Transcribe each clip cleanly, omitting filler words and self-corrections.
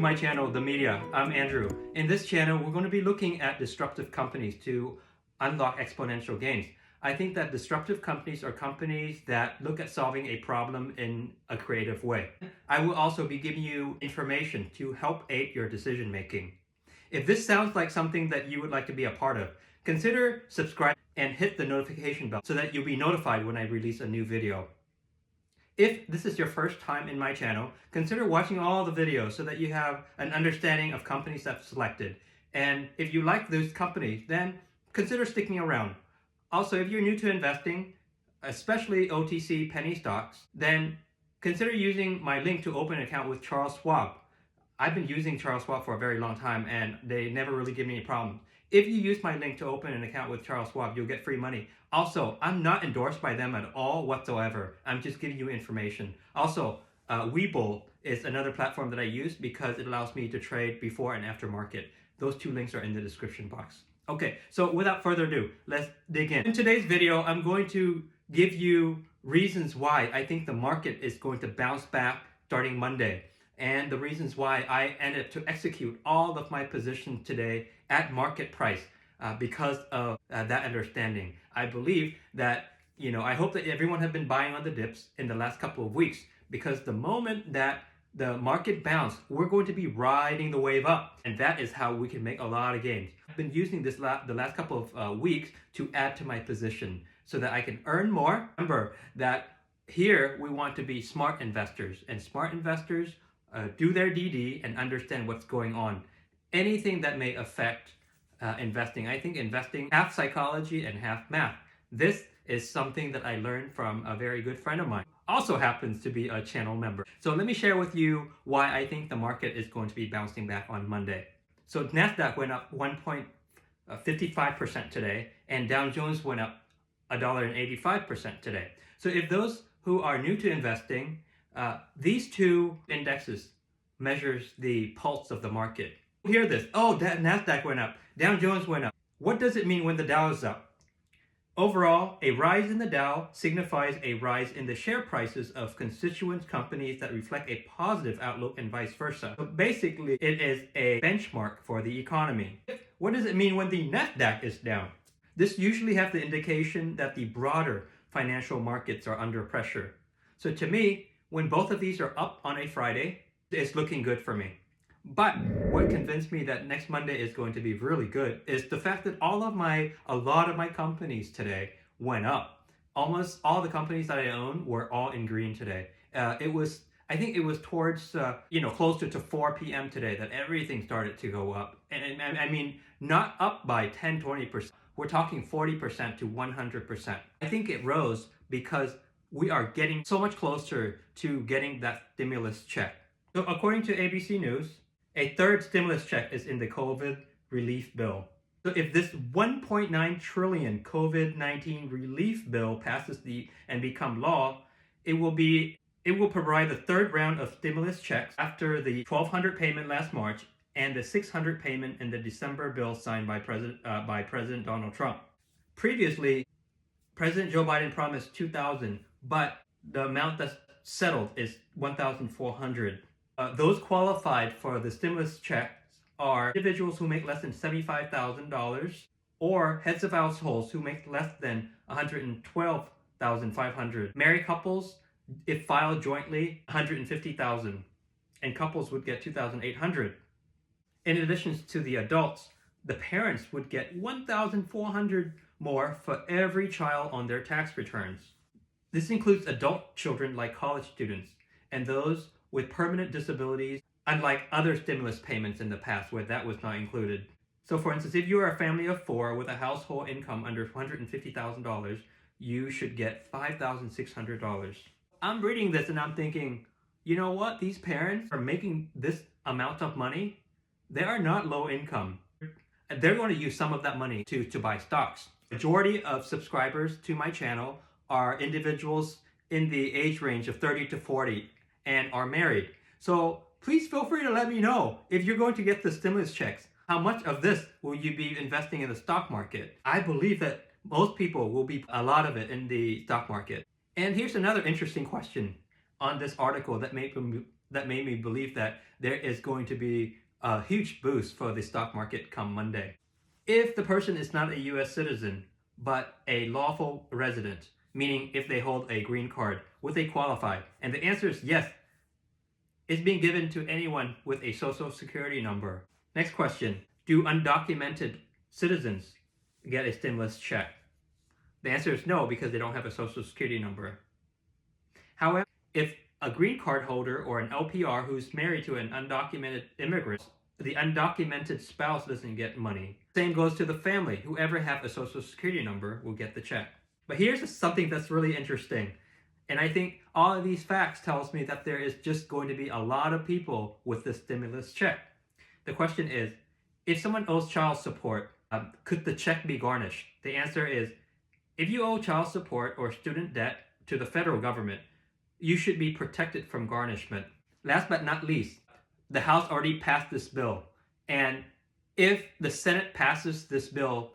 my channel, The Media. I'm Andrew. In this channel, we're going to be looking at disruptive companies to unlock exponential gains. I think that disruptive companies are companies that look at solving a problem in a creative way. I will also be giving you information to help aid your decision making. If this sounds like something that you would like to be a part of, consider subscribing and hit the notification bell so that you'll be notified when I release a new video. If this is your first time in my channel, consider watching all the videos so that you have an understanding of companies I've selected. And if you like those companies, then consider sticking around. Also, if you're new to investing, especially OTC penny stocks, then consider using my link to open an account with Charles Schwab. I've been using Charles Schwab for a very long time and they never really give me any problems. If you use my link to open an account with Charles Schwab, you'll get free money. Also, I'm not endorsed by them at all whatsoever. I'm just giving you information. Also, Webull is another platform that I use because it allows me to trade before and after market. Those two links are in the description box. Okay, so without further ado, let's dig in. In today's video, I'm going to give you reasons why I think the market is going to bounce back starting Monday, and the reasons why I ended up to execute all of my positions today at market price because of that understanding. I believe that, I hope that everyone have been buying on the dips in the last couple of weeks, because the moment that the market bounce, we're going to be riding the wave up, and that is how we can make a lot of gains. I've been using this the last couple of weeks to add to my position so that I can earn more. Remember that here we want to be smart investors, and smart investors do their DD and understand what's going on. Anything that may affect investing. I think investing half psychology and half math. This is something that I learned from a very good friend of mine. Also happens to be a channel member. So let me share with you why I think the market is going to be bouncing back on Monday. So NASDAQ went up 1.55% today, and Dow Jones went up $1.85 today. So if those who are new to investing, these two indexes measures the pulse of the market. Hear this. Oh, that NASDAQ went up. Dow Jones went up. What does it mean when the Dow is up? Overall, a rise in the Dow signifies a rise in the share prices of constituent companies that reflect a positive outlook and vice versa. So basically, it is a benchmark for the economy. What does it mean when the NASDAQ is down? This usually has the indication that the broader financial markets are under pressure. So to me, when both of these are up on a Friday, it's looking good for me. But what convinced me that next Monday is going to be really good is the fact that a lot of my companies today went up. Almost all the companies that I own were all in green today. I think it was towards, closer to 4 p.m. today that everything started to go up. And I mean, not up by 10, 20%. We're talking 40% to 100%. I think it rose because we are getting so much closer to getting that stimulus check. So according to ABC News, a third stimulus check is in the COVID relief bill. So if this 1.9 trillion COVID-19 relief bill passes and become law, it will provide the third round of stimulus checks after the $1,200 payment last March and the $600 payment in the December bill signed by President Donald Trump. Previously, President Joe Biden promised $2,000, but the amount that's settled is $1,400. Those qualified for the stimulus checks are individuals who make less than $75,000 or heads of households who make less than $112,500. Married couples, if filed jointly, $150,000, and couples would get $2,800. In addition to the adults, the parents would get $1,400 more for every child on their tax returns. This includes adult children like college students and those with permanent disabilities, unlike other stimulus payments in the past where that was not included. So for instance, if you are a family of 4 with a household income under $150,000, you should get $5,600. I'm reading this and I'm thinking, you know what? These parents are making this amount of money. They are not low income. They're going to use some of that money to buy stocks. Majority of subscribers to my channel are individuals in the age range of 30 to 40 and are married. So please feel free to let me know if you're going to get the stimulus checks. How much of this will you be investing in the stock market? I believe that most people will be a lot of it in the stock market. And here's another interesting question on this article that that made me believe that there is going to be a huge boost for the stock market come Monday. If the person is not a US citizen, but a lawful resident, meaning if they hold a green card, would they qualify? And the answer is yes. It's being given to anyone with a social security number. Next question. Do undocumented citizens get a stimulus check? The answer is no, because they don't have a social security number. However, if a green card holder or an LPR who's married to an undocumented immigrant, the undocumented spouse doesn't get money. Same goes to the family. Whoever have a social security number will get the check. But here's something that's really interesting. And I think all of these facts tells me that there is just going to be a lot of people with the stimulus check. The question is, if someone owes child support, could the check be garnished? The answer is, if you owe child support or student debt to the federal government, you should be protected from garnishment. Last but not least, the House already passed this bill. And if the Senate passes this bill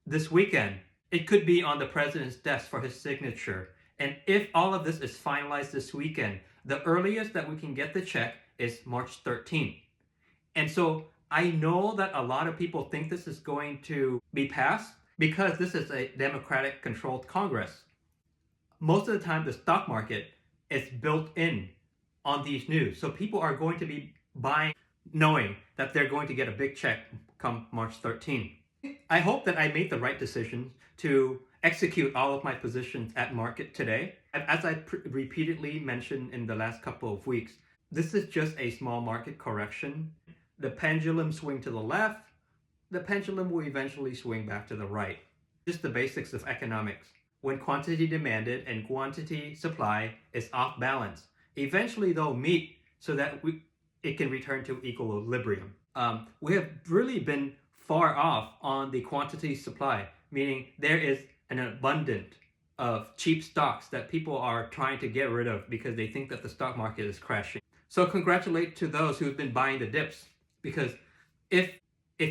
this weekend, it could be on the president's desk for his signature. And if all of this is finalized this weekend, the earliest that we can get the check is March 13th. And so I know that a lot of people think this is going to be passed because this is a Democratic controlled Congress. Most of the time, the stock market is built in on these news. So people are going to be buying knowing that they're going to get a big check come March 13th. I hope that I made the right decision to execute all of my positions at market today. As I repeatedly mentioned in the last couple of weeks, this is just a small market correction. The pendulum swing to the left, the pendulum will eventually swing back to the right. Just the basics of economics. When quantity demanded and quantity supply is off balance, eventually they'll meet so that it can return to equilibrium. We have really been far off on the quantity supply, meaning there is an abundance of cheap stocks that people are trying to get rid of because they think that the stock market is crashing. So congratulate to those who've been buying the dips, because if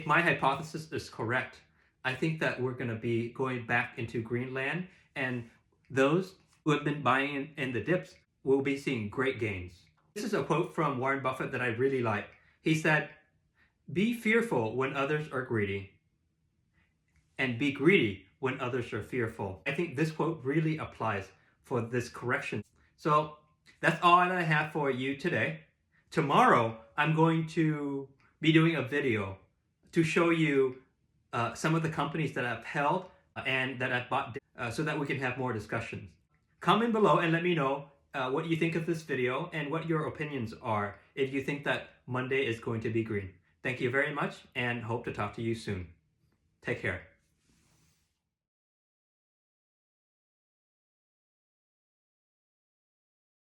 my hypothesis is correct, I think that we're going to be going back into Greenland, and those who have been buying in the dips will be seeing great gains. This is a quote from Warren Buffett that I really like. He said, "Be fearful when others are greedy, and be greedy when others are fearful." I think this quote really applies for this correction. So that's all that I have for you today. Tomorrow, I'm going to be doing a video to show you some of the companies that I've held and that I've bought so that we can have more discussions. Comment below and let me know what you think of this video and what your opinions are if you think that Monday is going to be green. Thank you very much and hope to talk to you soon. Take care.